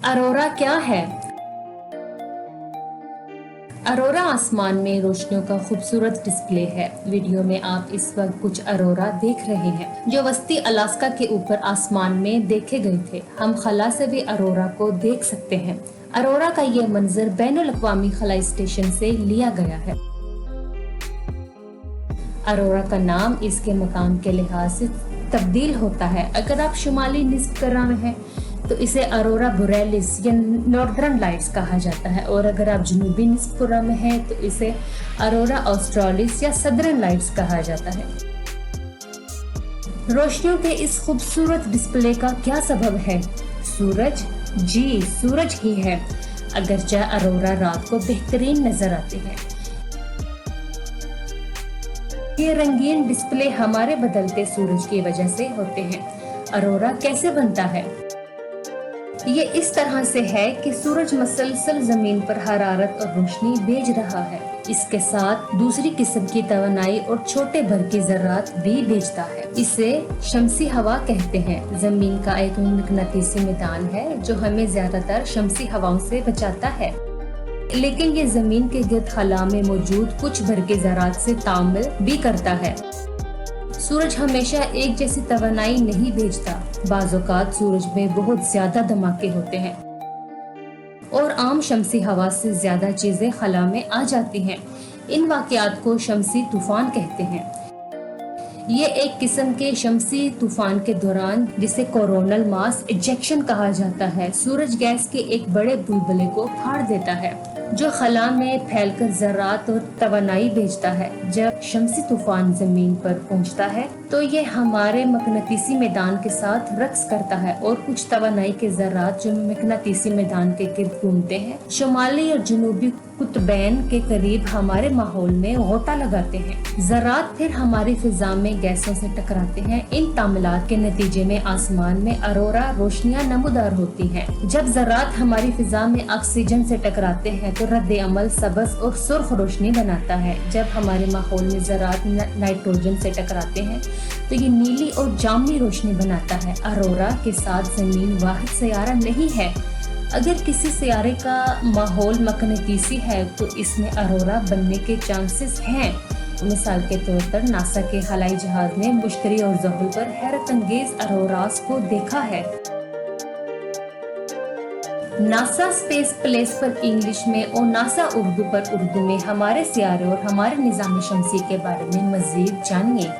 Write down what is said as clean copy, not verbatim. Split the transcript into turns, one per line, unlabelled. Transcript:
अरोरा क्या है? अरोरा आसमान में रोशनियों का खूबसूरत डिस्प्ले है। वीडियो में आप इस वक्त कुछ अरोरा देख रहे हैं जो वस्ती अलास्का के ऊपर आसमान में देखे गए थे। हम खला से भी अरोरा को देख सकते हैं। अरोरा का ये मंजर बैनुल अक़वामी खलाई स्टेशन से लिया गया है। अरोरा का नाम इसके मकाम के लिहाज से तब्दील होता है। अगर आप शुमाली निस्फ करा में हैं तो इसे अरोरा बोरेलिस या नॉर्दर्न लाइट्स कहा जाता है, और अगर आप जनूबी निस्फ कुरा में हैं तो इसे अरोरा ऑस्ट्रालिस या सदर्न लाइट्स कहा जाता है। रोशनियों के इस खूबसूरत डिस्प्ले का क्या सबब है? सूरज? जी, सूरज ही है। अगरचे अरोरा रात को बेहतरीन नजर आती है। ये रंगीन डिस्प्ले हमारे बदलते सूरज की वजह से होते हैं। अरोरा कैसे बनता है? ये इस तरह से है कि सूरज मसलसल जमीन पर हरारत और रोशनी भेज रहा है। इसके साथ दूसरी किस्म की तवानाई और छोटे भर की ज़र्रात भी भेजता है। इसे शमसी हवा कहते हैं। जमीन का एक मकनातीसी मैदान है जो हमें ज्यादातर शमसी हवाओं से बचाता है, लेकिन ये जमीन के गिर्द खला में मौजूद कुछ भर के ज़रात से तामुल भी करता है। सूरज हमेशा एक जैसी तवानाई नहीं भेजता। बाज़-औक़ात सूरज में बहुत ज्यादा धमाके होते हैं और आम शमसी हवा से ज्यादा चीजें खला में आ जाती हैं। इन वाक़यात को शमसी तूफान कहते हैं। ये एक किस्म के शमसी तूफान के दौरान, जिसे कोरोनल मास इजेक्शन कहा जाता है, सूरज गैस के एक बड़े बुलबुले को फाड़ देता है जो खला में फैलकर ज़रात और तवानाई भेजता है। जब शमसी तूफान जमीन पर पहुंचता है तो ये हमारे मकनातीसी मैदान के साथ रक्स करता है और कुछ तवानाई के ज़रात जो मकनातीसी मैदान के गिर्द घूमते हैं, शुमाली और जनूबी कुतबैन के करीब हमारे माहौल में गोता लगाते हैं। ज़रात फिर हमारी फिजा में गैसों से टकराते हैं। इन तामुलात के नतीजे में आसमान में अरोरा रोशनियां नमूदार होती हैं। जब ज़रात हमारी फिजा में ऑक्सीजन से टकराते हैं तो रद्द अमल सबज और सुर्ख रोशनी बनाता है। जब हमारे माहौल में ज़रात नाइट्रोजन से टकराते हैं तो ये नीली और जामुनी रोशनी बनाता है। अरोरा के साथ जमीन वाहिद सियारा नहीं है। अगर किसी सियारे का माहौल मकनातीसी है तो इसमें अरोरा बनने के चांसेस हैं। मिसाल के तौर पर नासा के हवाई जहाज ने मुश्तरी और ज़ुहल पर हैरत अंगेज अरोरास को देखा है। नासा स्पेस प्लेस पर इंग्लिश में और नासा उर्दू पर उर्दू में हमारे सियारे और हमारे निज़ाम शमसी के बारे में मज़ीद जानिए।